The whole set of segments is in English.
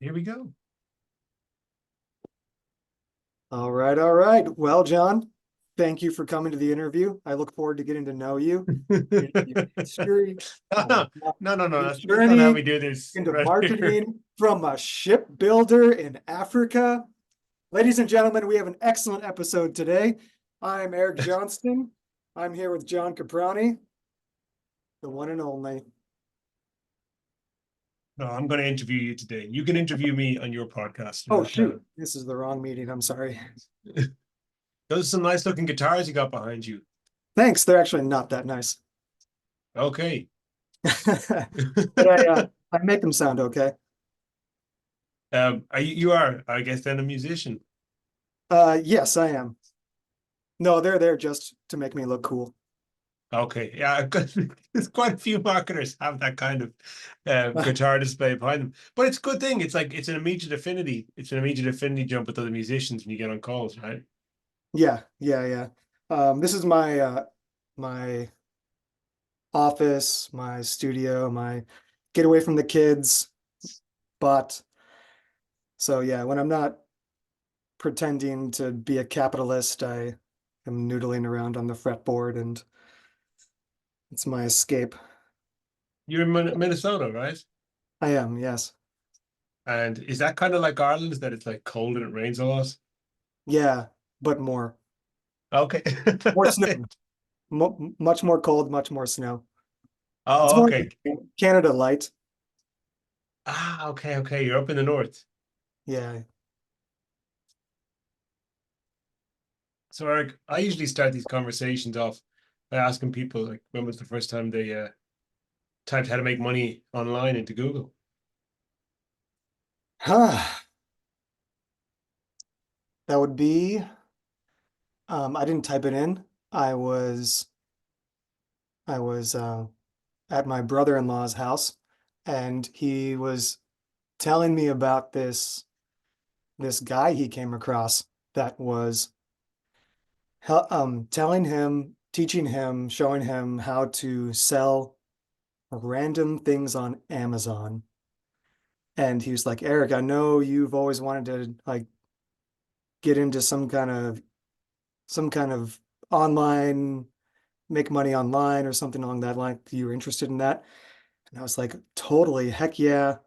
Here we go. All right, all right. Well, John, thank you for coming to the interview. I look forward to getting to know you, your history, No, no, no, no, no. your That's not how we journey do this into right here. marketing from a shipbuilder in Africa. Ladies and gentlemen, we have an excellent episode today. I'm Eric Johnston. I'm here with John Caprani, the one and only. No, I'm going to interview you today. You can interview me on your podcast. Oh, shoot. This is the wrong meeting. I'm sorry. Those are some nice looking guitars you got behind you. Thanks. They're actually not that nice. Okay. But I make them sound okay. You are, I guess, then a musician. Yes, I am. No, they're there just to make me look cool. Okay, yeah, there's quite a few marketers have that kind of guitar display behind them, but it's a good thing. It's like it's an immediate affinity. It's an immediate affinity jump with other musicians when you get on calls, right? Yeah, yeah, yeah. This is my office, my studio, my get away from the kids. But so yeah, when I'm not pretending to be a capitalist, I am noodling around on the fretboard and it's my escape. You're in Minnesota, right? I am, yes. And is that kind of like Ireland? Is that it's like cold and it rains a lot? Yeah, but more. Okay. More snow. Much more cold, much more snow. It's Oh, more okay. like Canada light. Ah, okay, okay. You're up in the north. Yeah. So Eric, I usually start these conversations off by asking people like when was the first time they typed how to make money online into Google? Huh. That would be I didn't type it in. I was I was at my brother-in-law's house and he was telling me about this guy he came across that was telling him, teaching him, showing him how to sell random things on Amazon. And he was like, Eric, I know you've always wanted to like get into some kind of online, make money online or something along that line. You were interested in that? And I was like, totally, heck yeah.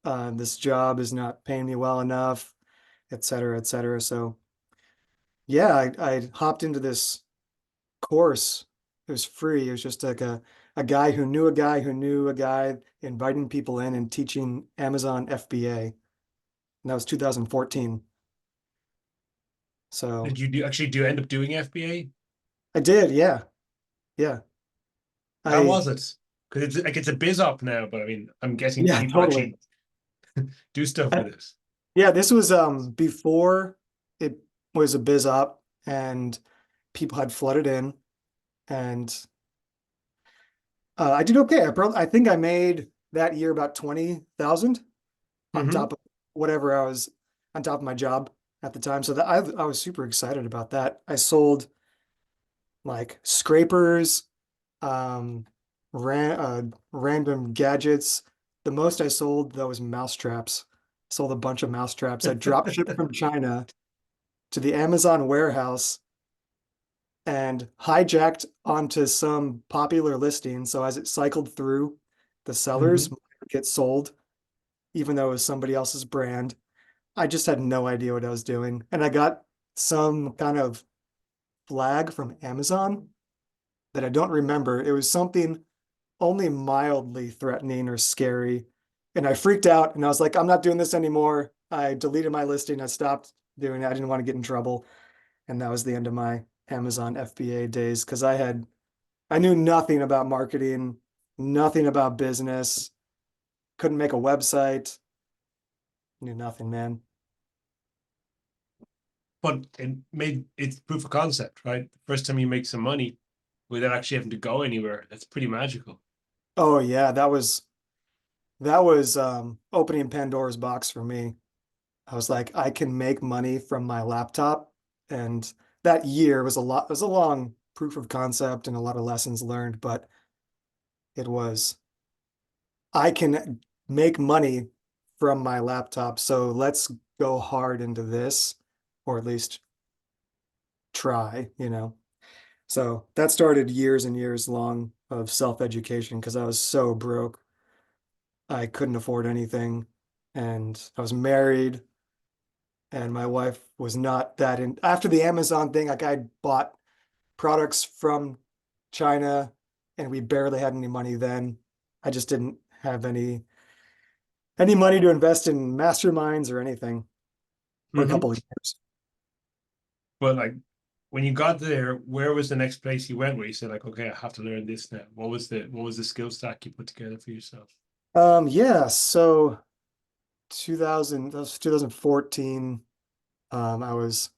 This job is not paying me well enough, et cetera, et cetera. So yeah, I hopped into this course. It was free. It was just like a guy who knew a guy who knew a guy inviting people in and teaching Amazon FBA. And that was 2014. So Did you actually do end up doing FBA? I did, yeah. Yeah. How I was it? Because it's like it's a biz op now, but I mean, I'm guessing yeah, people totally. actually do stuff with it. Yeah, this was before it was a biz op and people had flooded in and I did okay. I think I made that year about 20,000 on Hmm. top of whatever I was on top of my job at the time. So that I was super excited about that. I sold like scrapers, um, random gadgets. The most I sold though was mousetraps. Sold a bunch of mousetraps. I drop shipped from China to the Amazon warehouse and hijacked onto some popular listing. So as it cycled through, the sellers Hmm. might get sold, even though it was somebody else's brand. I just had no idea what I was doing. And I got some kind of flag from Amazon that I don't remember. It was something only mildly threatening or scary. And I freaked out and I was like, I'm not doing this anymore. I deleted my listing. I stopped doing it. I didn't want to get in trouble. And that was the end of my Amazon FBA days because I knew nothing about marketing, nothing about business, couldn't make a website, knew nothing, man. But it made it's proof of concept, right? The first time you make some money without actually having to go anywhere, that's pretty magical. Oh yeah, that was opening Pandora's box for me. I was like, I can make money from my laptop. And that year was a long proof of concept and a lot of lessons learned, but it was, I can make money from my laptop. So let's go hard into this, or at least try, you know. So that started years and years long of self-education because I was so broke. I couldn't afford anything. And I was married, and my wife was not that in. After the Amazon thing, like I bought products from China and we barely had any money then. I just didn't have any money to invest in masterminds or anything for a Hmm. couple of years. But like when you got there, where was the next place you went where you said like, okay, I have to learn this now? What was the skill stack you put together for yourself? Yeah, so 2000, that was 2014. I was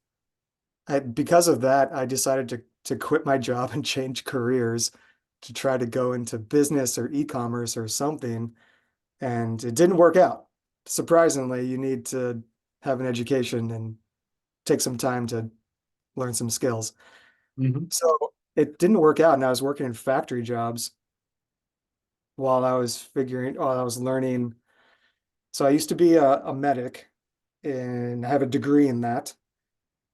because of that, I decided to quit my job and change careers to try to go into business or e-commerce or something, and it didn't work out. Surprisingly, you need to have an education and take some time to learn some skills. Hmm. So it didn't work out, and I was working in factory jobs while I was learning. So I used to be a medic, and I have a degree in that.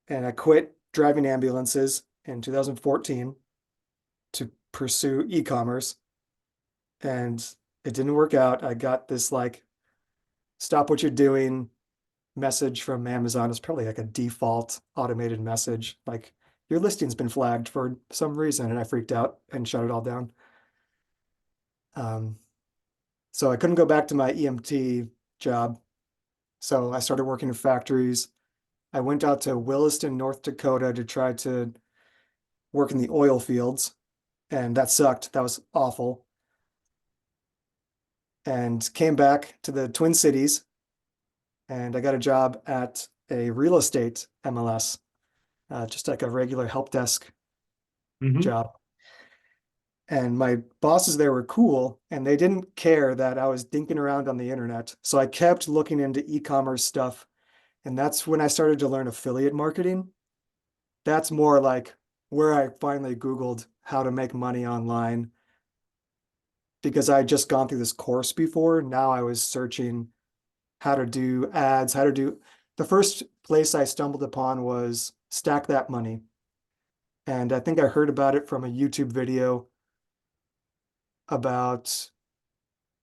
And I quit driving ambulances in 2014 to pursue e-commerce, and it didn't work out. I got this like stop what you're doing message from Amazon. It's probably like a default automated message like your listing's been flagged for some reason, and I freaked out and shut it all down. Um, so I couldn't go back to my EMT job. So I started working in factories. I went out to Williston, North Dakota to try to work in the oil fields, and that sucked. That was awful. And came back to the Twin Cities, and I got a job at a real estate MLS, just like a regular help desk Hmm. job. And my bosses there were cool, and they didn't care that I was dinking around on the internet. So I kept looking into e-commerce stuff. And that's when I started to learn affiliate marketing. That's more like where I finally Googled how to make money online because I had just gone through this course before. Now I was searching how to do ads, how to do the first place I stumbled upon was Stack That Money. And I think I heard about it from a YouTube video about,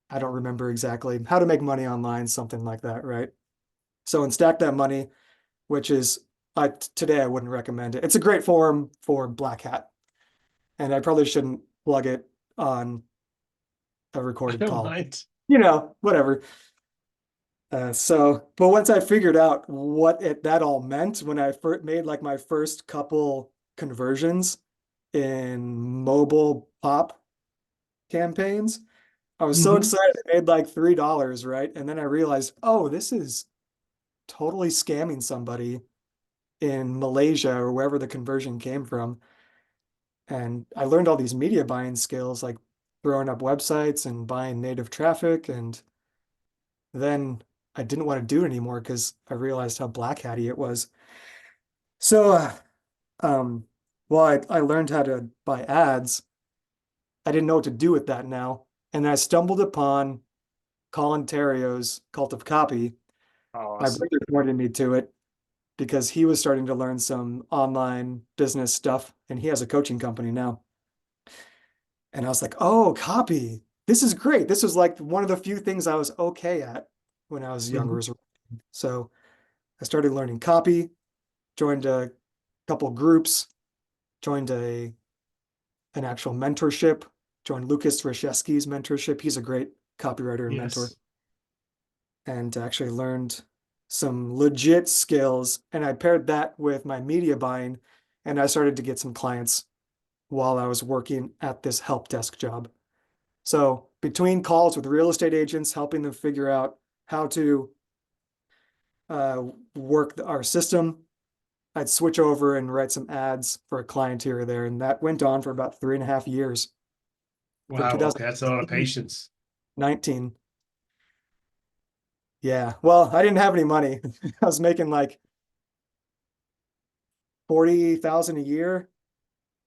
I don't remember exactly, how to make money online, something like that, right? So in Stack That Money, which is today I wouldn't recommend it. It's a great forum for Black Hat, and I probably shouldn't plug it on a I recorded don't call. mind. Whatever. But once I figured out what that all meant, when I made like my first couple conversions in mobile pop campaigns, I was so Hmm. excited. I made like $3, right? And then I realized, oh, this is totally scamming somebody in Malaysia or wherever the conversion came from. And I learned all these media buying skills, like throwing up websites and buying native traffic. And then I didn't want to do it anymore because I realized how black hatty it was. So, um, well, I learned how to buy ads. I didn't know what to do with that now. And I stumbled upon Colin Terrio's Cult of Copy. My Awesome. brother pointed me to it because he was starting to learn some online business stuff, and he has a coaching company now. And I was like, oh, copy. This is great. This was like one of the few things I was okay at when I was younger. Hmm. So I started learning copy, joined a couple groups, joined an actual mentorship, joined Lucas Rashevsky's mentorship. He's a great copywriter and mentor, Yes. and actually learned some legit skills. And I paired that with my media buying, and I started to get some clients while I was working at this help desk job. So between calls with real estate agents, helping them figure out how to uh, work our system, I'd switch over and write some ads for a client here or there. And that went on for about 3.5 years from Wow. Okay, that's a lot of 2019. patience. Yeah. Well, I didn't have any money. I was making like 40,000 a year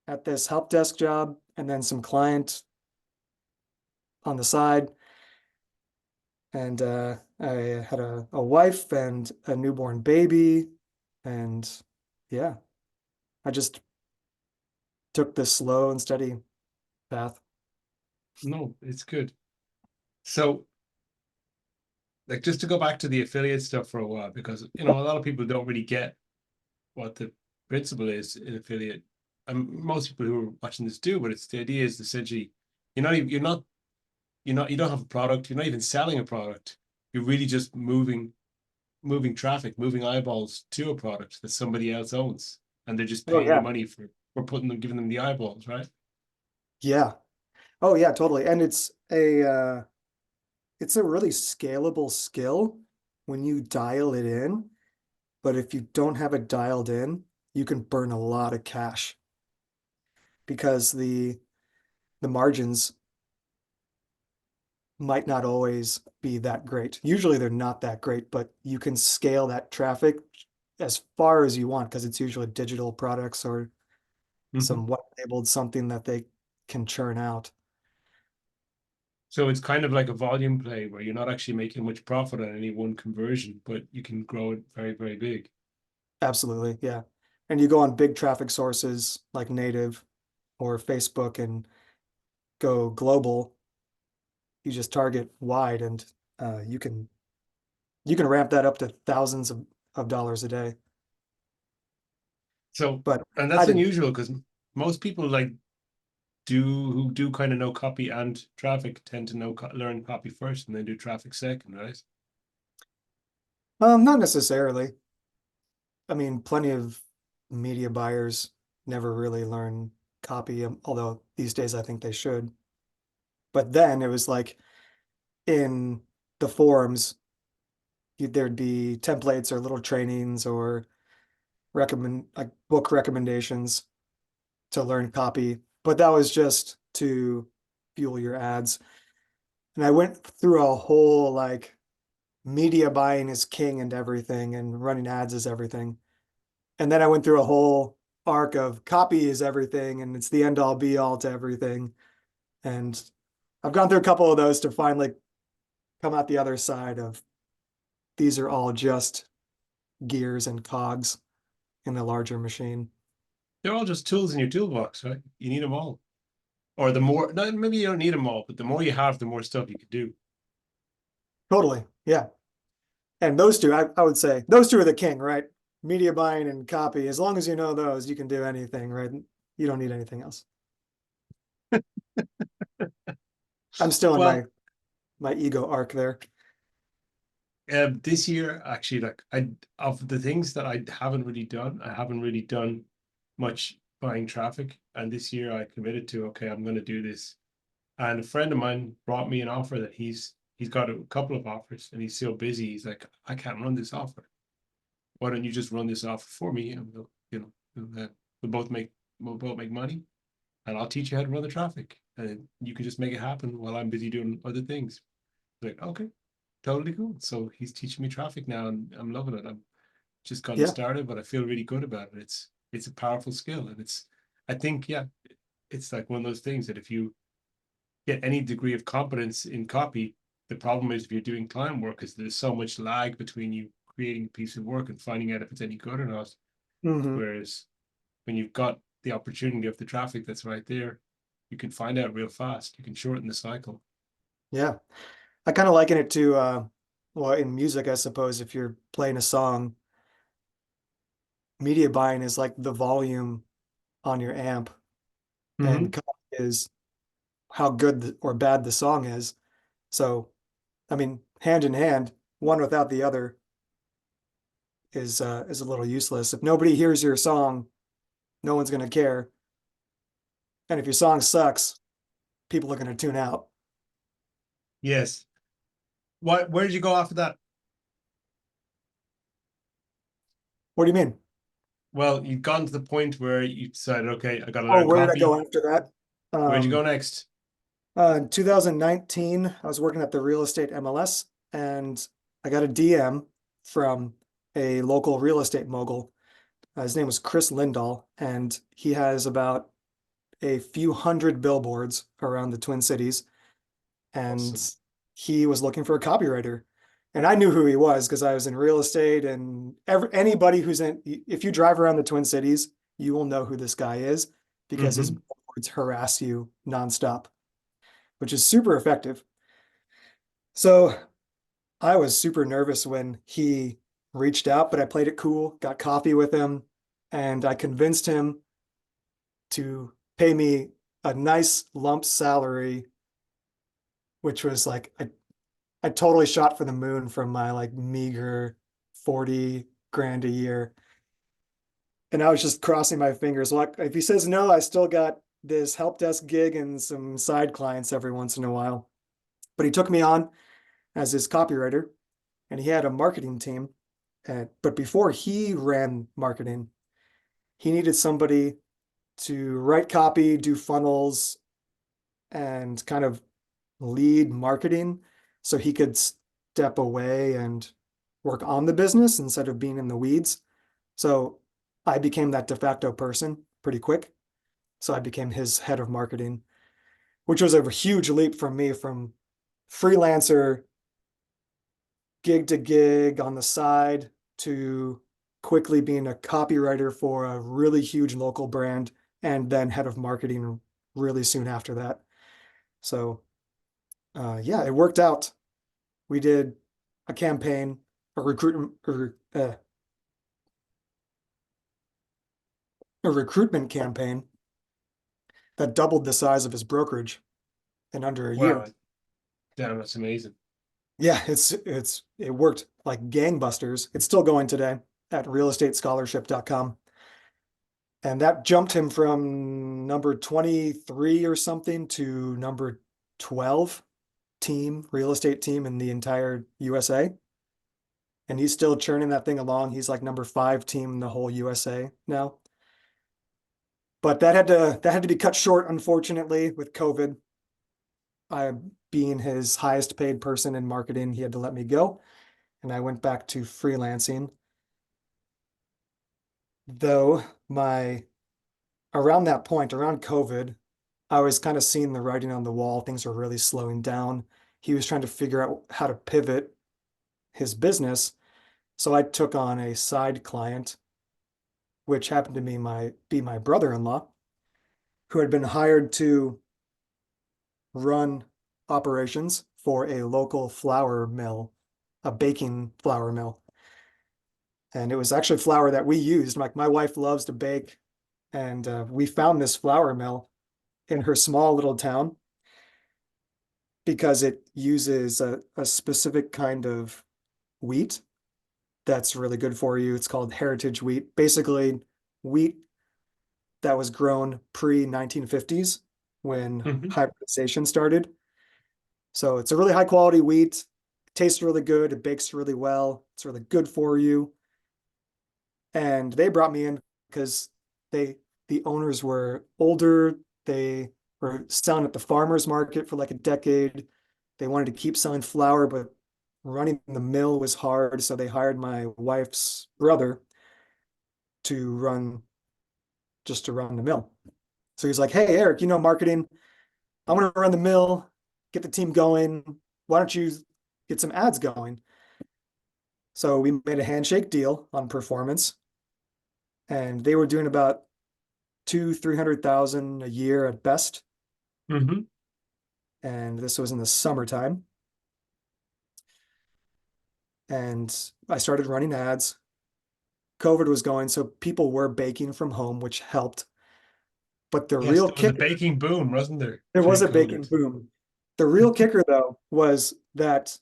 at this help desk job and then some client on the side. and I had a wife and a newborn baby, and yeah, I just took this slow and steady path. No, it's good. So, like, just to go back to the affiliate stuff for a while, because a lot of people don't really get what the principle is in affiliate. And most people who are watching this do, but it's the idea is essentially you don't have a product, you're not even selling a product. You're really just moving traffic, moving eyeballs to a product that somebody else owns, and they're just Oh paying you yeah, money for putting them, giving them the eyeballs, right? yeah. Oh yeah, totally. And it's a really scalable skill when you dial it in, but if you don't have it dialed in, you can burn a lot of cash because the margins might not always be that great. Usually they're not that great, but you can scale that traffic as far as you want because it's usually digital products or Mm-hmm. some white labeled something that they can churn out. So it's kind of like a volume play where you're not actually making much profit on any one conversion, but you can grow it very, very big. Absolutely, yeah. And you go on big traffic sources like native or Facebook and go global. You just target wide and you can ramp that up to thousands of dollars a day. So, But and I that's didn't. unusual because most people like do who do kind of know copy and traffic tend to learn copy first and then do traffic second, right? Not necessarily. I mean, plenty of media buyers never really learn copy, although these days I think they should. But then it was like in the forums, there'd be templates or little trainings or recommend like book recommendations to learn copy. But that was just to fuel your ads. And I went through a whole like media buying is king and everything, and running ads is everything. And then I went through a whole arc of copy is everything and it's the end all be all to everything. And I've gone through a couple of those to finally come out the other side of these are all just gears and cogs in a larger machine. They're all just tools in your toolbox, right? You need them all. Or the more, no, maybe you don't need them all, but the more you have, the more stuff you could do. Totally. Yeah. And those two, I would say those two are the king, right? Media buying and copy. As long as you know those, you can do anything, right? You don't need anything else. I'm still in Well, my ego arc there. this year, actually, like I of the things that I haven't really done much buying traffic. And this year I committed to, okay, I'm going to do this. And a friend of mine brought me an offer that he's got a couple of offers and he's so busy. He's like, I can't run this offer. Why don't you just run this offer for me? And we'll we'll both make money and I'll teach you how to run the traffic. And you can just make it happen while I'm busy doing other things. Like, okay, totally cool. So he's teaching me traffic now and I'm loving it. I'm just gotten Yeah. started, but I feel really good about it. It's a powerful skill. And I think, yeah, it's like one of those things that if you get any degree of competence in copy, the problem is if you're doing client work, is there's so much lag between you creating a piece of work and finding out if it's any good or not. Hmm. Whereas when you've got the opportunity of the traffic that's right there, you can find out real fast. You can shorten the cycle. Yeah. I kind of liken it to well, in music, I suppose, if you're playing a song, media buying is like the volume on your amp, and Mm-hmm. copy is how good or bad the song is. So, I mean, hand in hand, one without the other is a little useless. If nobody hears your song, no one's gonna care. And if your song sucks, people are gonna tune out. Yes. What? Where did you go after that? What do you mean? Well, you've gone to the point where you decided, okay, I got to Oh, learn where did I copy. go after that? Where'd you go Um, next? in 2019, I was working at the real estate MLS and I got a DM from a local real estate mogul. His name was Chris Lindahl, and he has about a few hundred billboards around the Twin Cities. And Awesome. he was looking for a copywriter. And I knew who he was because I was in real estate, and anybody who's in, if you drive around the Twin Cities, you will know who this guy is because his Hmm. billboards harass you nonstop, which is super effective. So I was super nervous when he reached out, but I played it cool, got coffee with him, and I convinced him to pay me a nice lump salary, which was like I totally shot for the moon from my like meager 40 grand a year. And I was just crossing my fingers. Like if he says no, I still got this help desk gig and some side clients every once in a while. But he took me on as his copywriter, and he had a marketing team. But before he ran marketing, he needed somebody to write copy, do funnels, and kind of lead marketing so he could step away and work on the business instead of being in the weeds. So I became that de facto person pretty quick. So I became his head of marketing, which was a huge leap from me from freelancer, gig to gig on the side, to quickly being a copywriter for a really huge local brand and then head of marketing really soon after that. So yeah, it worked out. We did a campaign, a recruitment, a recruitment campaign that doubled the size of his brokerage in under a year. Wow, damn, that's amazing. Yeah, it worked like gangbusters. It's still going today at realestatescholarship.com. And that jumped him from number 23 or something to number 12 real estate team in the entire USA. And he's still churning that thing along. He's like number 5 team in the whole USA now. But that had to be cut short, unfortunately, with COVID. I being his highest paid person in marketing, he had to let me go, and I went back to freelancing. Though my around that point, around COVID, I was kind of seeing the writing on the wall. Things were really slowing down. He was trying to figure out how to pivot his business. So I took on a side client, which happened to be my brother-in-law, who had been hired to run operations for a local flour mill, a baking flour mill. And it was actually flour that we used. Like my wife loves to bake, and we found this flour mill in her small little town because it uses a specific kind of wheat that's really good for you. It's called heritage wheat. Basically, wheat that was grown pre-1950s when Hmm. hybridization started. So it's a really high quality wheat. It tastes really good. It bakes really well. It's really good for you. And they brought me in because they the owners were older. They were selling at the farmers market for like a decade. They wanted to keep selling flour, but running the mill was hard. So they hired my wife's brother to run the mill. So he's like, "Hey, Eric, you know marketing. I'm going to run the mill, get the team going. Why don't you get some ads going?" So we made a handshake deal on performance, and they were doing about 300,000 a year at best. Hmm. And this was in the summertime. And I started running ads. COVID was going, so people were baking from home, which helped. But the Yes, real there was a kicker, baking boom, wasn't there, there was during a baking COVID? boom. The real kicker though was that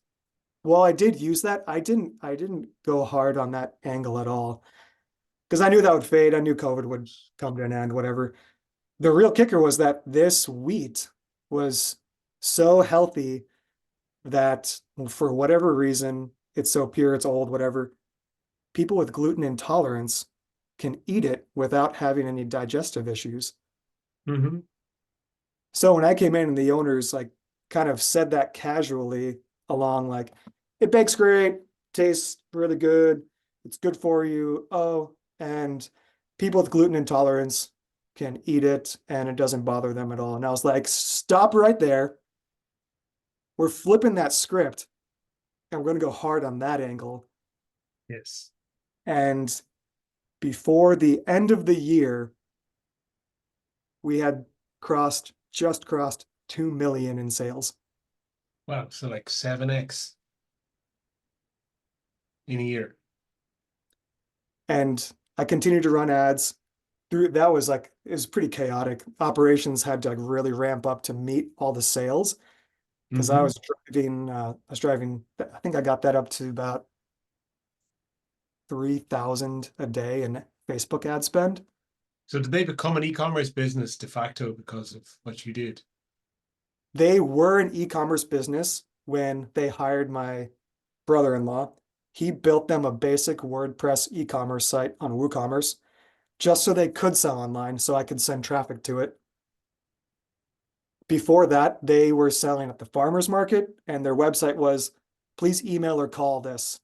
while I did use that, I didn't go hard on that angle at all because I knew that would fade. I knew COVID would come to an end, whatever. The real kicker was that this wheat was so healthy that for whatever reason, it's so pure, it's old, whatever, people with gluten intolerance can eat it without having any digestive issues. Hmm. So when I came in and the owners like kind of said that casually along, like, it bakes great, tastes really good, it's good for you. Oh, and people with gluten intolerance can eat it and it doesn't bother them at all. And I was like, stop right there. we're flipping that script and we're going to go hard on that angle. Yes. And before the end of the year, we had just crossed 2 million in sales. Wow. So like 7x in a year. And I continued to run ads through. That was like, it was pretty chaotic. Operations had to like really ramp up to meet all the sales because I Hmm. was driving, I think I got that up to about 3,000 a day in Facebook ad spend. So did they become an e-commerce business de facto because of what you did? They were an e-commerce business when they hired my brother-in-law. He built them a basic WordPress e-commerce site on WooCommerce just so they could sell online, so I could send traffic to it. Before that, they were selling at the farmer's market, and their website was, please email or call this,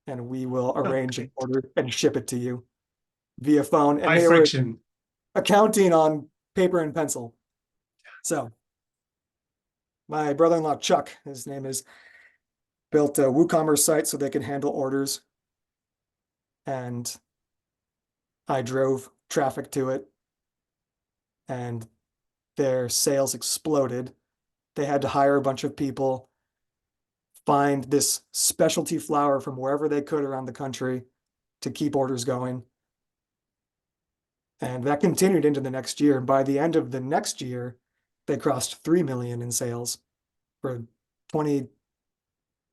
and we will arrange an Okay. order and ship it to you via phone. And High they were friction. accounting on paper and pencil. So my brother-in-law, Chuck, his name is, built a WooCommerce site so they could handle orders. And I drove traffic to it, and their sales exploded. They had to hire a bunch of people, find this specialty flour from wherever they could around the country to keep orders going. And that continued into the next year. By the end of the next year, they crossed 3 million in sales for 20,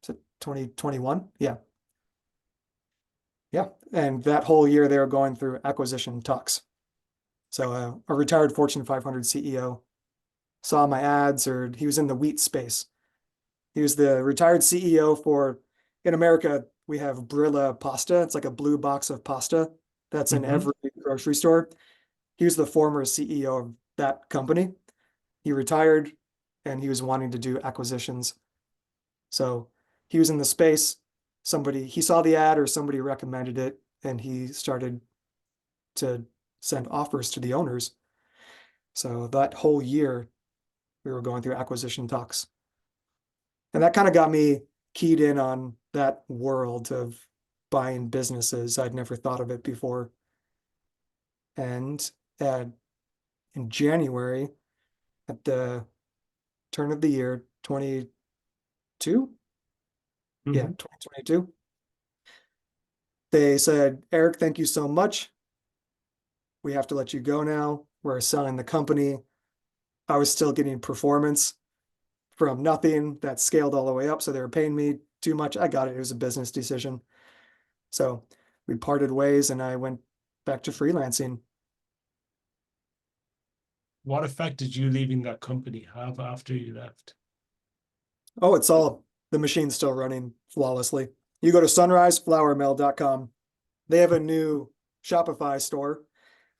2021. Yeah. Yeah. And that whole year they were going through acquisition talks. So a retired Fortune 500 CEO saw my ads, or he was in the wheat space. He was the retired CEO for, in America, we have Brilla pasta. It's like a blue box of pasta that's in Hmm. every grocery store. He was the former CEO of that company. He retired and he was wanting to do acquisitions. So he was in the space. He saw the ad or somebody recommended it, and he started to send offers to the owners. So that whole year, we were going through acquisition talks. And that kind of got me keyed in on that world of buying businesses. I'd never thought of it before. And uh, in January, at the turn of the year, 22, yeah, Hmm. 2022, they said, Eric, thank you so much. We have to let you go now. We're selling the company. I was still getting performance from nothing that scaled all the way up. So they were paying me too much. I got it. It was a business decision. So we parted ways and I went back to freelancing. What effect did you leaving that company have after you left? Oh, it's all, the machine's still running flawlessly. You go to sunriseflourmill.com. They have a new Shopify store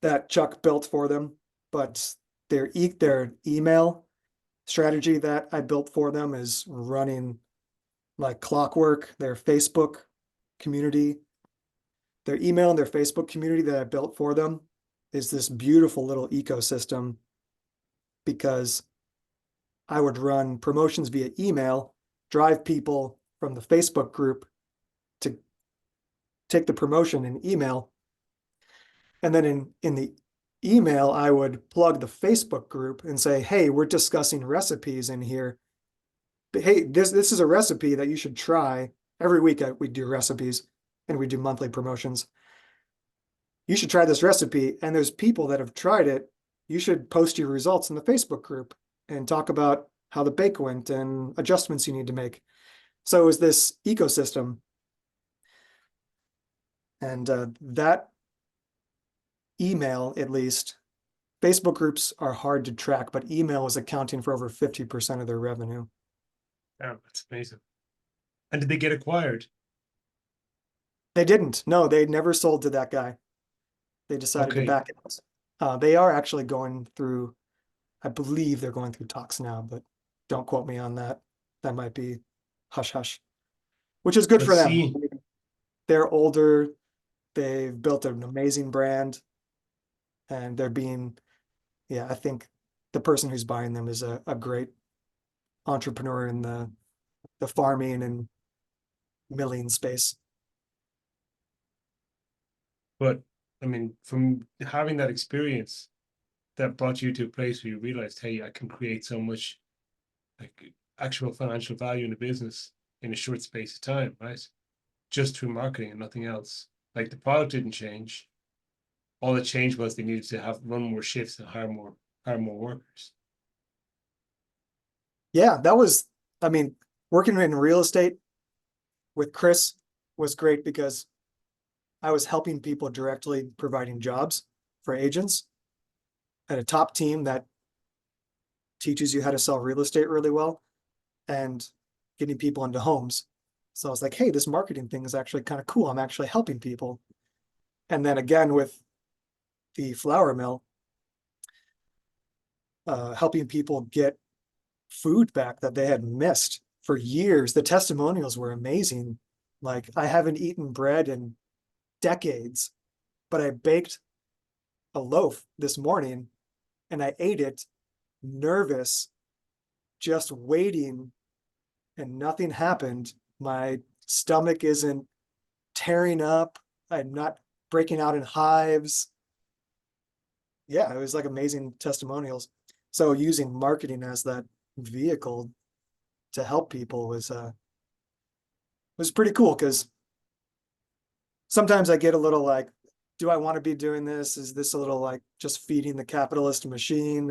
that Chuck built for them, but their email strategy that I built for them is running like clockwork. Their Facebook community, their email and their Facebook community that I built for them is this beautiful little ecosystem because I would run promotions via email, drive people from the Facebook group to take the promotion in email. And then in the email, I would plug the Facebook group and say, hey, we're discussing recipes in here. But hey, this is a recipe that you should try. Every week we do recipes and we do monthly promotions. You should try this recipe. And there's people that have tried it. You should post your results in the Facebook group and talk about how the bake went and adjustments you need to make. So it was this ecosystem. And that email, at least, Facebook groups are hard to track, but email is accounting for over 50% of their revenue. Oh, that's amazing. And did they get acquired? They didn't. No, they never sold to that guy. They decided to Okay. back out. They are actually going through, I believe they're going through talks now, but don't quote me on that. That might be hush hush, which is good Let's for them. see. They're older. They've built an amazing brand and they're being, yeah, I think the person who's buying them is a great entrepreneur in the farming and milling space. But I mean, from having that experience, that brought you to a place where you realized, hey, I can create so much like actual financial value in the business in a short space of time, right? Just through marketing and nothing else. Like the product didn't change. All that changed was they needed to have run more shifts and hire more workers. Yeah, I mean, working in real estate with Chris was great because I was helping people directly providing jobs for agents at a top team that teaches you how to sell real estate really well and getting people into homes. So I was like, hey, this marketing thing is actually kind of cool. I'm actually helping people. And then again with the flour mill, helping people get food back that they had missed for years. The testimonials were amazing. Like, I haven't eaten bread in decades, but I baked a loaf this morning and I ate it nervous, just waiting, and nothing happened. My stomach isn't tearing up. I'm not breaking out in hives. Yeah, it was like amazing testimonials. So using marketing as that vehicle to help people was pretty cool because sometimes I get a little like, do I want to be doing this? Is this a little like just feeding the capitalist machine?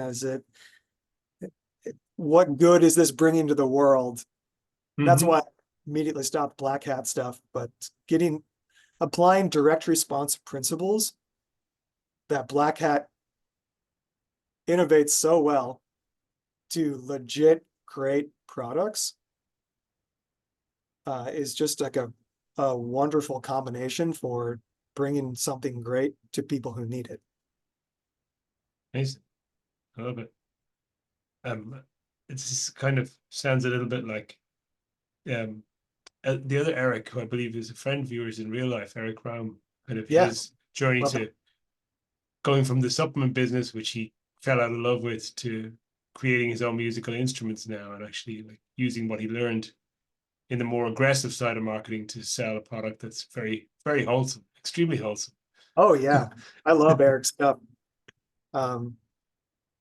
What good is this bringing to the world? That's Mm-hmm. why I immediately stopped black hat stuff, but applying direct response principles that black hat innovates so well to legit great products is just like a wonderful combination for bringing something great to people who need it. Amazing. I love it. Um, it's kind of sounds a little bit like um the other Eric, who I believe is a friend of yours in real life, Eric Raum, kind of Yeah, his journey love it. to going from the supplement business, which he fell out of love with, to creating his own musical instruments now and actually like using what he learned in the more aggressive side of marketing to sell a product that's very, very wholesome, extremely wholesome. Oh yeah, I love Eric's stuff. Um,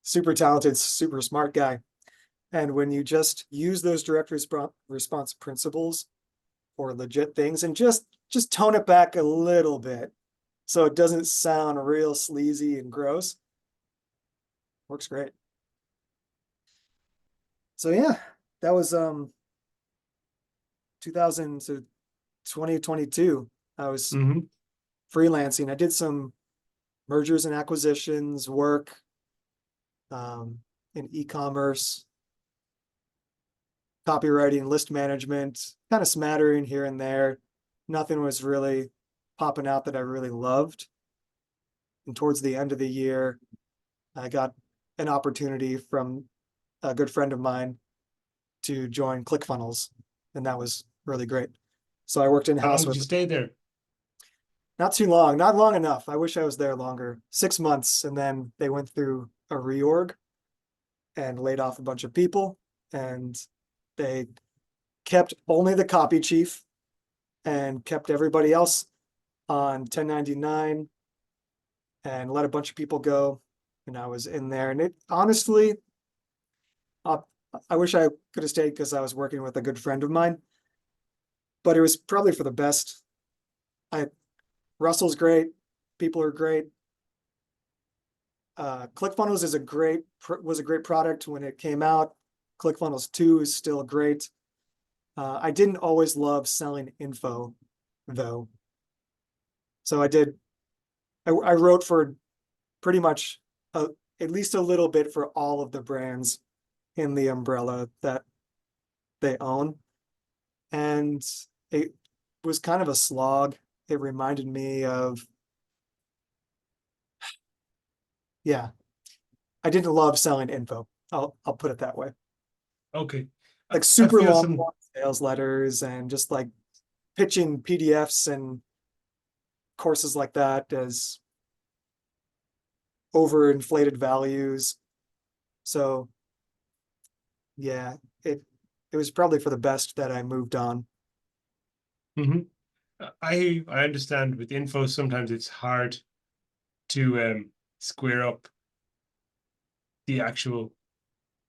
Super talented, super smart guy. And when you just use those direct response principles for legit things and just tone it back a little bit so it doesn't sound real sleazy and gross, works great. So yeah, that was 2000 to 2022. I was Mm-hmm. freelancing. I did some mergers and acquisitions work um, in e-commerce, copywriting, list management, kind of smattering here and there. Nothing was really popping out that I really loved. And towards the end of the year, I got an opportunity from a good friend of mine to join ClickFunnels, and that was really great. So I worked in How long house did with you stay there? not too long, not long enough. I wish I was there longer. 6 months, and then they went through a reorg and laid off a bunch of people, and they kept only the copy chief and kept everybody else on 1099 and let a bunch of people go. And I was in there, and it honestly, uh, I wish I could have stayed because I was working with a good friend of mine, but it was probably for the best. I Russell's great, people are great. ClickFunnels was a great product when it came out. ClickFunnels 2 is still great. I didn't always love selling info though. So I wrote for pretty much at least a little bit for all of the brands in the umbrella that they own. And it was kind of a slog. It reminded me of, yeah, I didn't love selling info. I'll put it that way. Okay. Like I super feel long some sales letters and just like pitching PDFs and courses like that as overinflated values. So yeah, it was probably for the best that I moved on. Hmm. I understand with info sometimes it's hard to square up the actual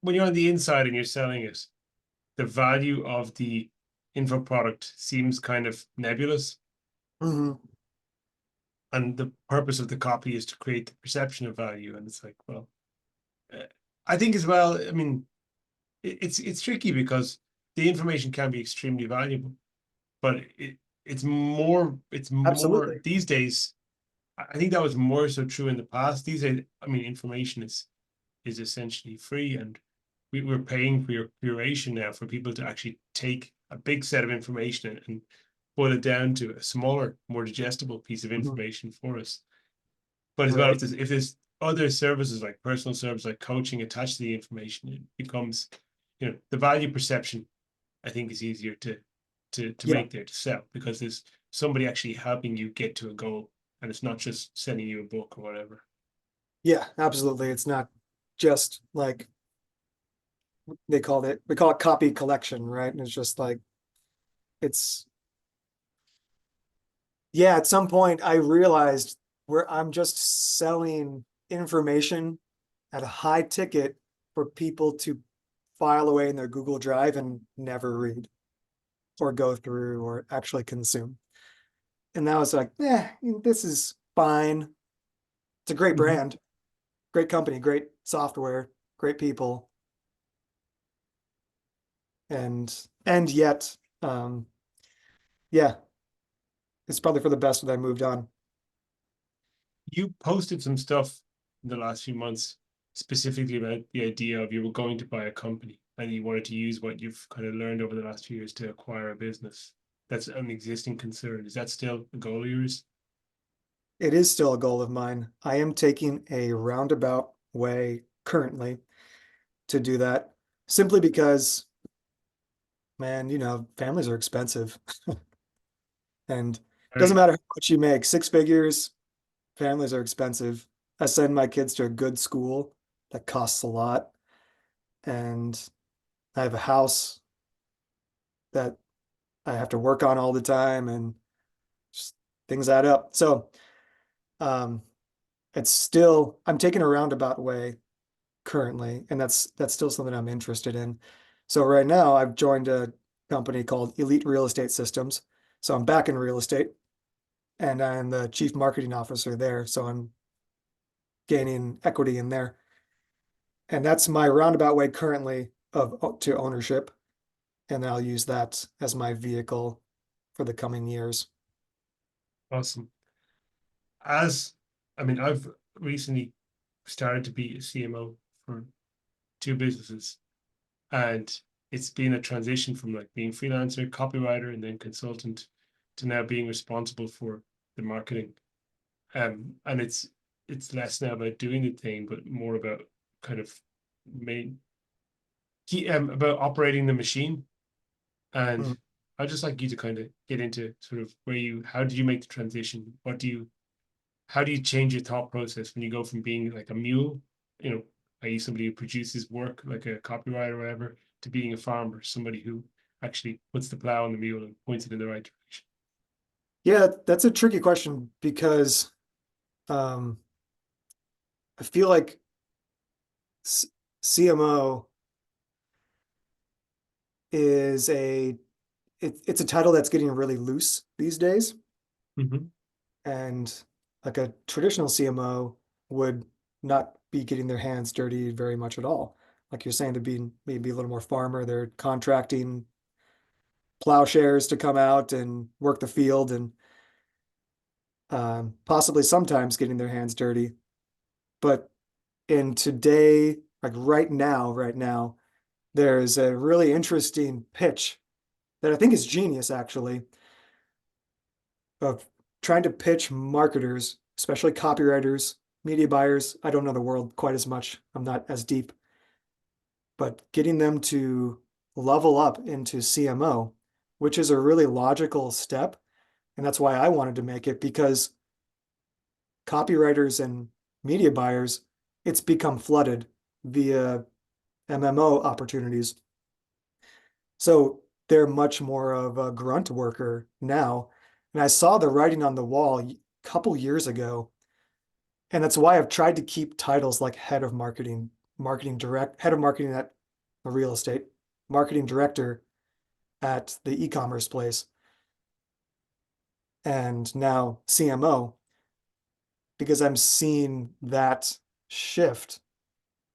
when you're on the inside and you're selling it, the value of the info product seems kind of nebulous. Mhm. And the purpose of the copy is to create the perception of value. And it's like, well, uh, I think as well, I mean, it's tricky because the information can be extremely valuable, but it's more Absolutely. these days. I think that was more so true in the past. These days, I mean, information is essentially free, and we're paying for your curation now for people to actually take a big set of information and boil it down to a smaller, more digestible piece of Mhm. information for us. But as well, Right. if there's other services like personal service, like coaching attached to the information, it becomes, the value perception, I think, is easier to Yeah. make there to sell because there's somebody actually helping you get to a goal, and it's not just sending you a book or whatever. Yeah, absolutely. It's not just like we call it copy collection, right? And it's just like it's yeah, at some point I realized where I'm just selling information at a high ticket for people to file away in their Google Drive and never read or go through or actually consume. And that was like, this is fine. It's a great Mhm. brand, great company, great software, great people. And yet, yeah, it's probably for the best that I moved on. You posted some stuff in the last few months specifically about the idea of you were going to buy a company and you wanted to use what you've kind of learned over the last few years to acquire a business. That's an existing concern. Is that still a goal of yours? It is still a goal of mine. I am taking a roundabout way currently to do that simply because, man, families are expensive and it doesn't Very. matter how much you make, six figures, families are expensive. I send my kids to a good school that costs a lot, and I have a house that I have to work on all the time, and just things add up. So, um, I'm taking a roundabout way currently, and that's still something I'm interested in. So right now I've joined a company called Elite Real Estate Systems. So I'm back in real estate and I'm the chief marketing officer there. So I'm gaining equity in there. And that's my roundabout way currently of to ownership. And I'll use that as my vehicle for the coming years. Awesome. As I mean, I've recently started to be a CMO for two businesses, and it's been a transition from like being freelancer, copywriter, and then consultant to now being responsible for the marketing. And it's less now about doing the thing, but more about kind of main about operating the machine. And Mm. I'd just like you to kind of get into sort of how did you make the transition? How do you change your thought process when you go from being like a mule, you know, i.e. somebody who produces work like a copywriter or whatever, to being a farmer, somebody who actually puts the plow on the mule and points it in the right direction. Yeah, that's a tricky question because um, I feel like C CMO is it's a title that's getting really loose these days. Mm-hmm. And like a traditional CMO would not be getting their hands dirty very much at all. Like you're saying, they're being maybe a little more farmer. They're contracting plowshares to come out and work the field and possibly sometimes getting their hands dirty. But in today, like right now, there's a really interesting pitch that I think is genius actually of trying to pitch marketers, especially copywriters, media buyers. I don't know the world quite as much. I'm not as deep, but getting them to level up into CMO, which is a really logical step. And that's why I wanted to make it because copywriters and media buyers, it's become flooded via MMO opportunities. So they're much more of a grunt worker now. And I saw the writing on the wall a couple years ago. And that's why I've tried to keep titles like head of marketing, head of marketing at a real estate, marketing director at the e-commerce place, and now CMO, because I'm seeing that shift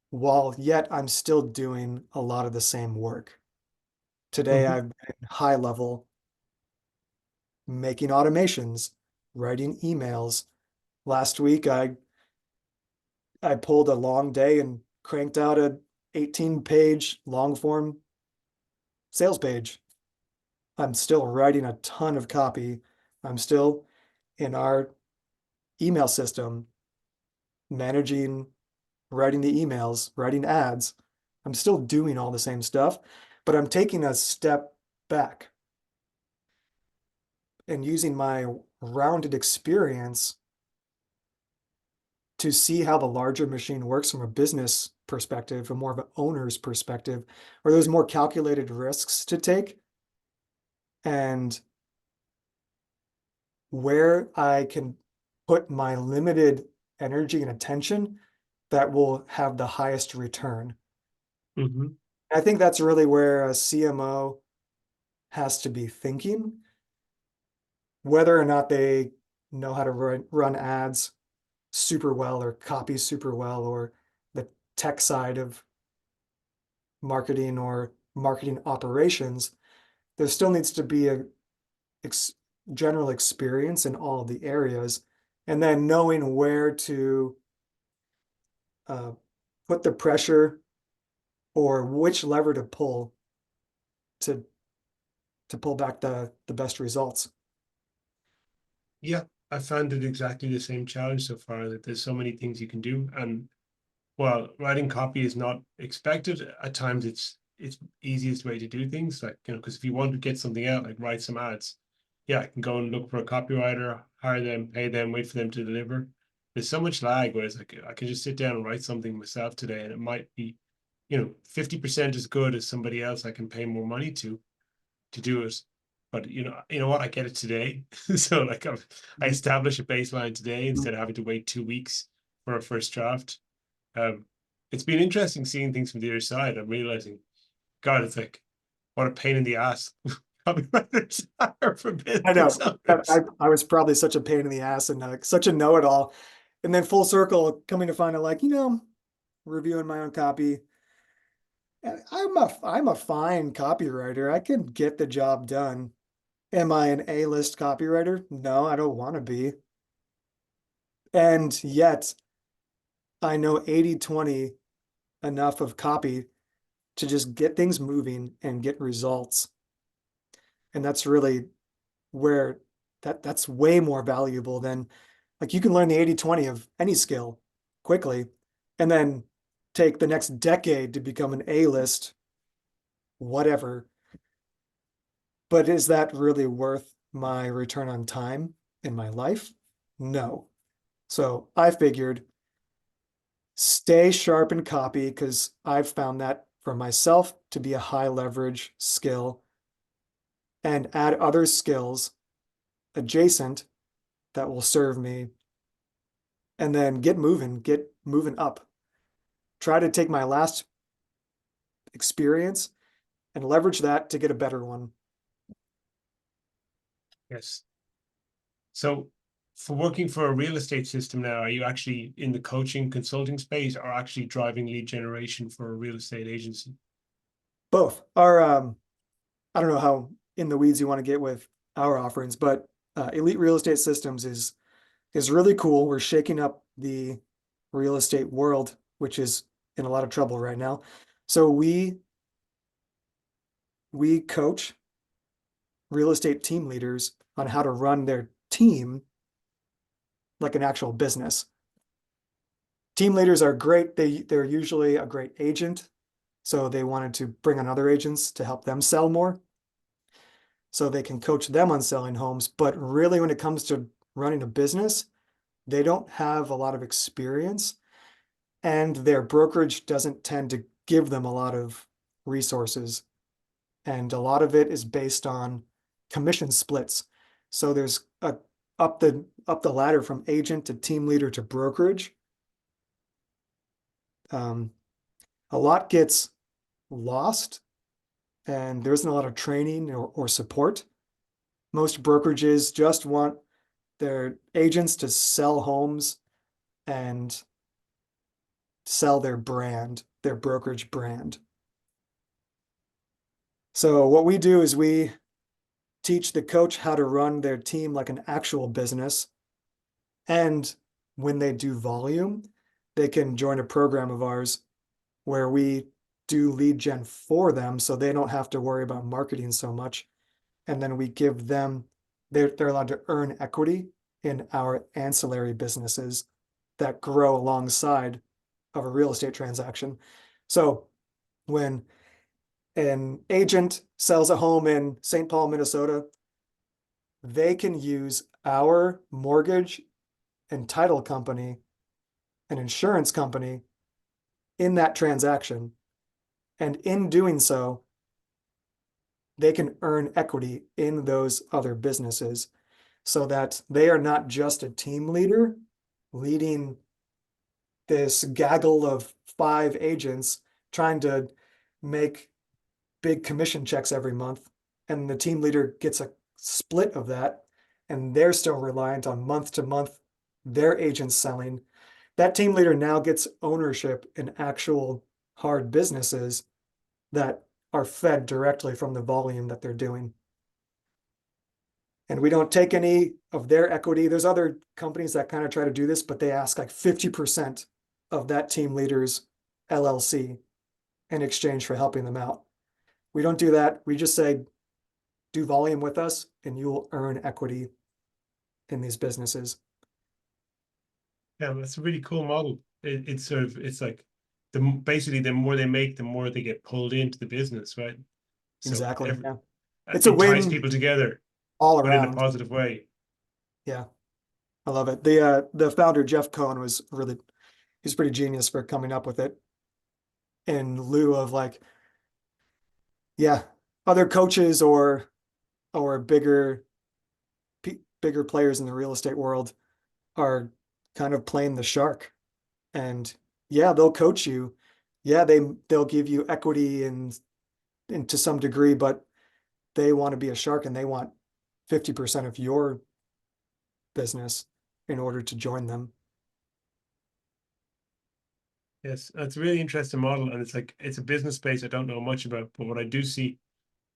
while yet I'm still doing a lot of the same work. Today Mhm. I've been high level making automations, writing emails. Last week I pulled a long day and cranked out a 18-page long form sales page. I'm still writing a ton of copy. I'm still in our email system managing, writing the emails, writing ads. I'm still doing all the same stuff, but I'm taking a step back and using my rounded experience to see how the larger machine works from a business perspective, from more of an owner's perspective, where there's more calculated risks to take and where I can put my limited energy and attention that will have the highest return. Mhm. I think that's really where a CMO has to be thinking, whether or not they know how to run ads super well or copy super well, or the tech side of marketing or marketing operations. There still needs to be a ex general experience in all of the areas, and then knowing where to uh, put the pressure or which lever to pull to pull back the best results. Yeah, I found it exactly the same challenge so far, that there's so many things you can do. And while writing copy is not expected, at times it's easiest way to do things. Like, because if you want to get something out, like write some ads, yeah, I can go and look for a copywriter, hire them, pay them, wait for them to deliver. There's so much lag, whereas like I can just sit down and write something myself today, and it might be, 50% as good as somebody else I can pay more money to do it. But you know what? I get it today. So like I Mhm. establish a baseline today instead of having to wait 2 weeks for a first draft. Um, it's been interesting seeing things from the other side. I'm realizing, God, it's like what a pain in the ass copywriters are for I business know. owners. I was probably such a pain in the ass and such a know-it-all. And then full circle coming to find out, like, reviewing my own copy. I'm a fine copywriter. I can get the job done. Am I an A-list copywriter? No, I don't want to be. And yet I know 80/20 enough of copy to just get things moving and get results. And that's really where that's way more valuable than, like, you can learn the 80/20 of any skill quickly and then take the next decade to become an A-list, whatever. But is that really worth my return on time in my life? No. So I figured stay sharp and copy, because I've found that for myself to be a high leverage skill, and add other skills adjacent that will serve me, and then get moving up. Try to take my last experience and leverage that to get a better one. Yes. So for working for a real estate system now, are you actually in the coaching consulting space or actually driving lead generation for a real estate agency? Both I don't know how in the weeds you want to get with our offerings, but Elite Real Estate Systems is really cool. We're shaking up the real estate world, which is in a lot of trouble right now. So we coach real estate team leaders on how to run their team like an actual business. Team leaders are great. They're usually a great agent, so they wanted to bring on other agents to help them sell more, so they can coach them on selling homes. But really, when it comes to running a business, they don't have a lot of experience, and their brokerage doesn't tend to give them a lot of resources. And a lot of it is based on commission splits. So there's up the ladder from agent to team leader to brokerage. A lot gets lost and there isn't a lot of training or support. Most brokerages just want their agents to sell homes and sell their brand, their brokerage brand. So what we do is we teach the coach how to run their team like an actual business. And when they do volume, they can join a program of ours where we do lead gen for them so they don't have to worry about marketing so much. And then we give them, they're allowed to earn equity in our ancillary businesses that grow alongside of a real estate transaction. So when an agent sells a home in St. Paul, Minnesota, they can use our mortgage and title company and insurance company in that transaction. And in doing so, they can earn equity in those other businesses so that they are not just a team leader leading this gaggle of 5 agents trying to make big commission checks every month. And the team leader gets a split of that. And they're still reliant on month to month, their agents selling. That team leader now gets ownership in actual hard businesses that are fed directly from the volume that they're doing. And we don't take any of their equity. There's other companies that kind of try to do this, but they ask like 50% of that team leader's LLC in exchange for helping them out. We don't do that. We just say, do volume with us and you will earn equity in these businesses. Yeah, that's a really cool model. It's sort of, it's like basically the more they make, the more they get pulled into the business, right? So Exactly. Yeah. It's a it ties win people together, all but in a around. positive way. Yeah. I love it. The founder, Jeff Cohn, he's pretty genius for coming up with it in lieu of like, yeah, other coaches or bigger players in the real estate world are kind of playing the shark. And yeah, they'll coach you. Yeah, they'll give you equity and to some degree, but they want to be a shark and they want 50% of your business in order to join them. Yes, that's a really interesting model, and it's like it's a business space I don't know much about, but what I do see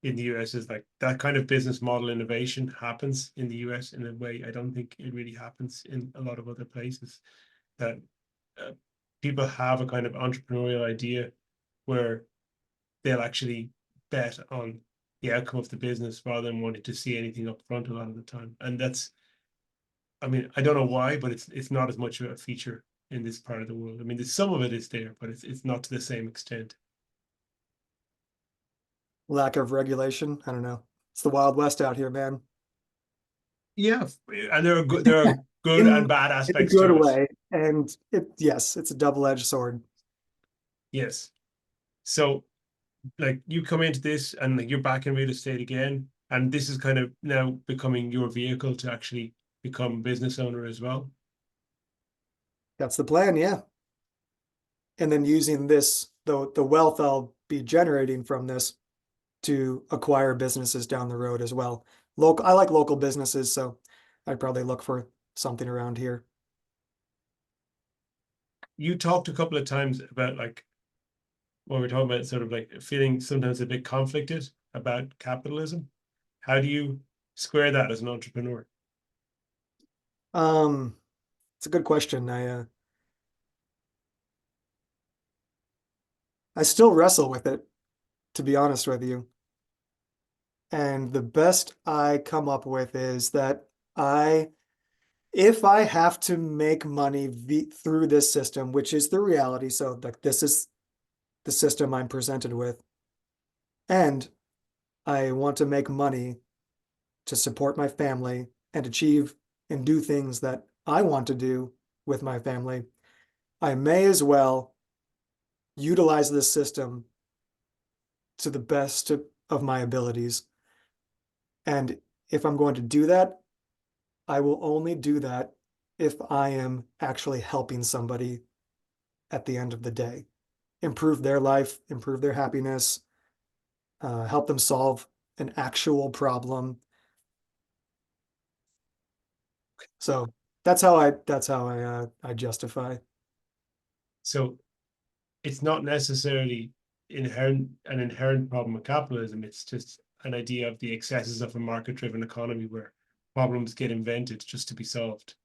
in the US is like that kind of business model innovation happens in the US in a way I don't think it really happens in a lot of other places. That uh, people have a kind of entrepreneurial idea where they'll actually bet on the outcome of the business rather than wanting to see anything up front a lot of the time. And that's, I mean, I don't know why, but it's not as much of a feature in this part of the world. I mean, some of it is there, but it's not to the same extent. Lack of regulation. I don't know. It's the Wild West out here, man. Yeah, and there are good In and bad in a aspects good to it. way. And yes, it's a double-edged sword. Yes. So like you come into this and like you're back in real estate again, and this is kind of now becoming your vehicle to actually become a business owner as well. That's the plan, yeah. And then using this, the wealth I'll be generating from this to acquire businesses down the road as well. I like local businesses, so I'd probably look for something around here. You talked a couple of times about like when we're talking about sort of like feeling sometimes a bit conflicted about capitalism. How do you square that as an entrepreneur? Um, it's a good question. I still wrestle with it, to be honest with you. And the best I come up with is that if I have to make money through this system, which is the reality, so like this is the system I'm presented with, and I want to make money to support my family and achieve and do things that I want to do with my family, I may as well utilize this system to the best of my abilities. And if I'm going to do that, I will only do that if I am actually helping somebody at the end of the day, improve their life, improve their happiness, help them solve an actual problem. So that's how I justify. So it's not necessarily an inherent problem of capitalism. It's just an idea of the excesses of a market-driven economy where problems get invented just to be solved.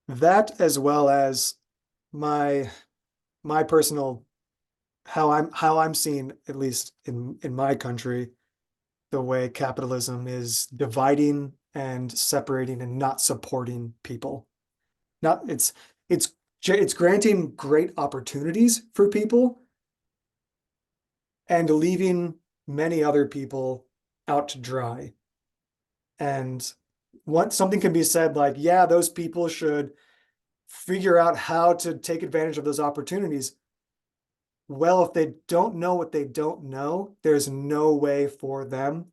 That as well as my my personal how I'm seeing, at least in my country, the way capitalism is dividing and separating and not supporting people. Not it's it's granting great opportunities for people and leaving many other people out to dry. And what something can be said like, yeah, those people should figure out how to take advantage of those opportunities. Well, if they don't know what they don't know, there's no way for them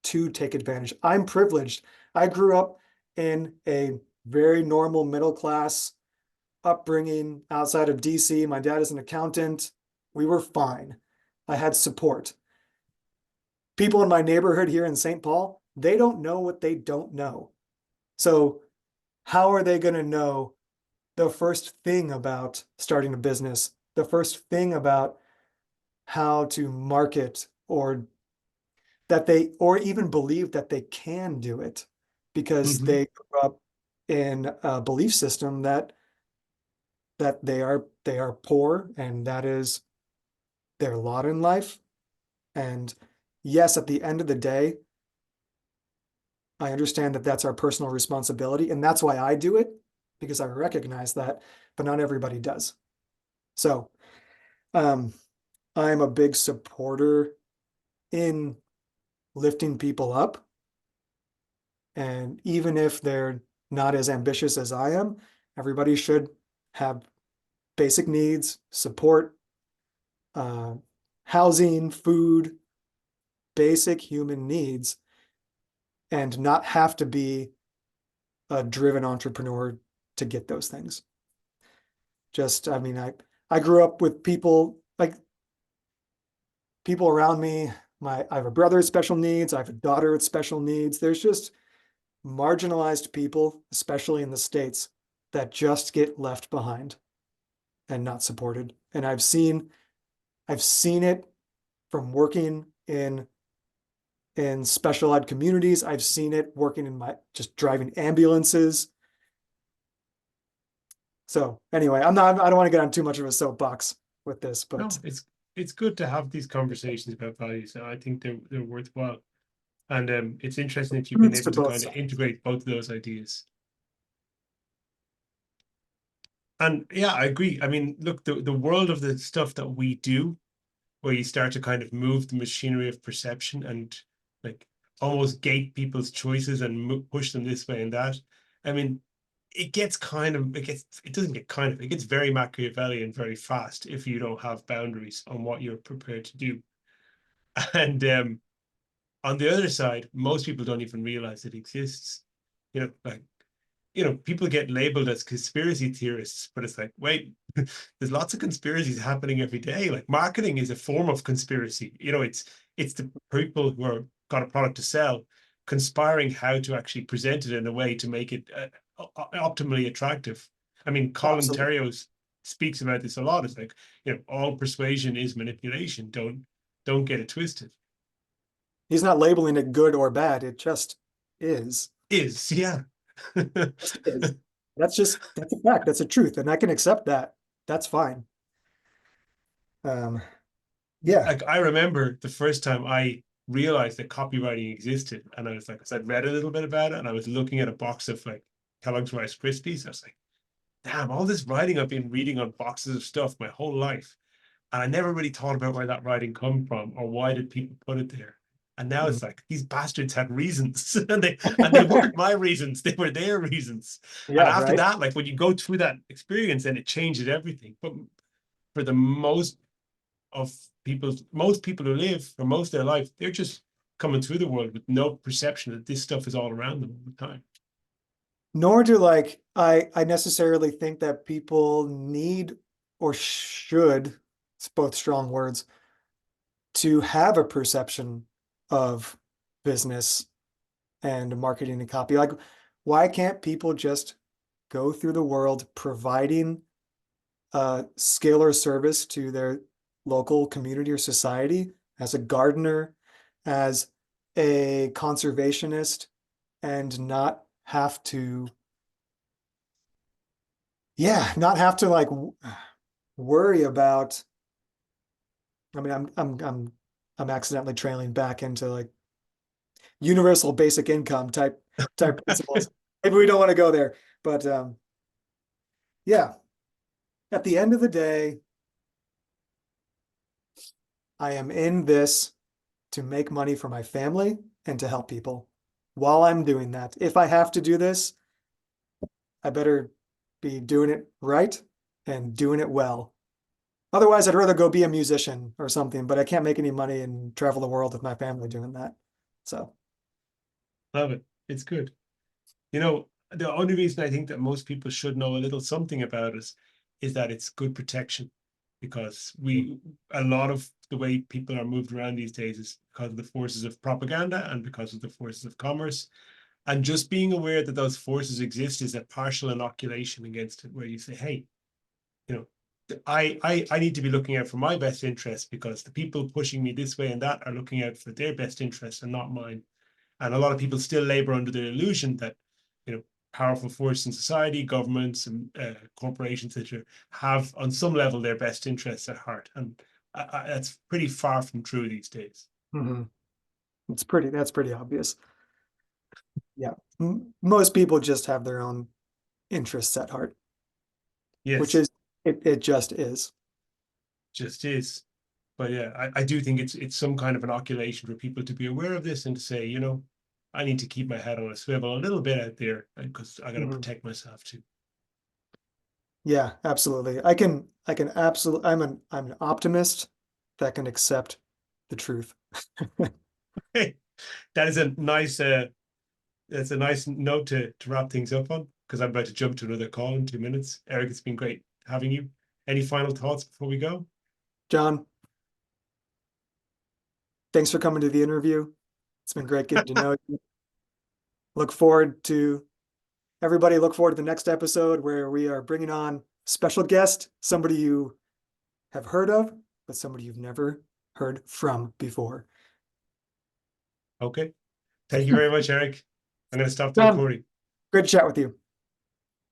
to take advantage. I'm privileged. I grew up in a very normal middle class upbringing outside of DC. My dad is an accountant. We were fine. I had support. People in my neighborhood here in St. Paul, they don't know what they don't know. So, how are they going to know the first thing about starting a business, the first thing about how to market, or that they, or even believe that they can do it because Mm-hmm. they grew up in a belief system that they are poor and that is their lot in life. And yes, at the end of the day, I understand that that's our personal responsibility, and that's why I do it, because I recognize that, but not everybody does. So, um, I'm a big supporter in lifting people up. And even if they're not as ambitious as I am, everybody should have basic needs, support, uh, housing, food, basic human needs, and not have to be a driven entrepreneur to get those things. Just, I mean, I grew up with people like people around me. I have a brother with special needs. I have a daughter with special needs. There's just marginalized people, especially in the States, that just get left behind and not supported. And I've seen it from working in special ed communities. I've seen it working in my just driving ambulances. So anyway, I don't want to get on too much of a soapbox with this, but No, it's good to have these conversations about values. I think they're worthwhile. And it's interesting that you've been roots to able to both kind of sides. integrate both of those ideas. And yeah, I agree. I mean, look, the world of the stuff that we do, where you start to kind of move the machinery of perception and like almost gate people's choices and push them this way and that. I mean, it doesn't get kind of, it gets very Machiavellian very fast if you don't have boundaries on what you're prepared to do. And on the other side, most people don't even realize it exists. Like people get labeled as conspiracy theorists, but it's like, wait, there's lots of conspiracies happening every day. Like marketing is a form of conspiracy. It's the people who are got a product to sell conspiring how to actually present it in a way to make it optimally attractive. I mean, Colin Absolutely. Terrios speaks about this a lot. It's like, all persuasion is manipulation. Don't get it twisted. He's not labeling it good or bad. It just is. Is yeah. Just is. That's a fact. That's a truth. And I can accept that. That's fine. Um, yeah. Like I remember the first time I realized that copywriting existed, and I was like, I'd read a little bit about it, and I was looking at a box of like Kellogg's Rice Krispies. I was like, damn, all this writing I've been reading on boxes of stuff my whole life, and I never really thought about where that writing come from or why did people put it there. And now Mhm. it's like these bastards had reasons, and they weren't my reasons; they were their reasons. And Yeah, after right. that, like when you go through that experience, then it changes everything. But for the most of most people who live for most of their life, they're just coming through the world with no perception that this stuff is all around them all the time. Nor do like I necessarily think that people need or should, it's both strong words, to have a perception of business and marketing and copy. Like, why can't people just go through the world providing a skill or service to their local community or society, as a gardener, as a conservationist, and not have to, yeah, not have to like worry about, I mean, I'm accidentally trailing back into like universal basic income type principles. Maybe we don't want to go there, but yeah, at the end of the day, I am in this to make money for my family and to help people. While I'm doing that, if I have to do this, I better be doing it right and doing it well. Otherwise, I'd rather go be a musician or something, but I can't make any money and travel the world with my family doing that. So, Love it. It's good. You know, the only reason I think that most people should know a little something about us is that it's good protection, because a lot of the way people are moved around these days is because of the forces of propaganda and because of the forces of commerce. And just being aware that those forces exist is a partial inoculation against it, where you say, hey, you know, I need to be looking out for my best interests, because the people pushing me this way and that are looking out for their best interests and not mine. And a lot of people still labor under the illusion that, you know, powerful forces in society, governments and corporations, etc., have on some level their best interests at heart. And that's pretty far from true these days. mhm. That's pretty obvious. Yeah. Most people just have their own interests at heart, which Yes, is, it just is. just is. But yeah, I do think it's some kind of inoculation for people to be aware of this and to say, you know, I need to keep my head on a swivel a little bit out there, because I got to Mhm. protect myself too. Yeah, absolutely. I can absolutely, I'm an optimist that can accept the truth. Hey, that is a nice that's a nice note to wrap things up on, because I'm about to jump to another call in 2 minutes. Eric, it's been great having you. Any final thoughts before we go? John, thanks for coming to the interview. It's been great getting to know you. Look forward to Everybody look forward to the next episode where we are bringing on special guest, somebody you have heard of, but somebody you've never heard from before. Okay. Thank you very much, Eric. I'm going to stop the John, recording. great to chat with you.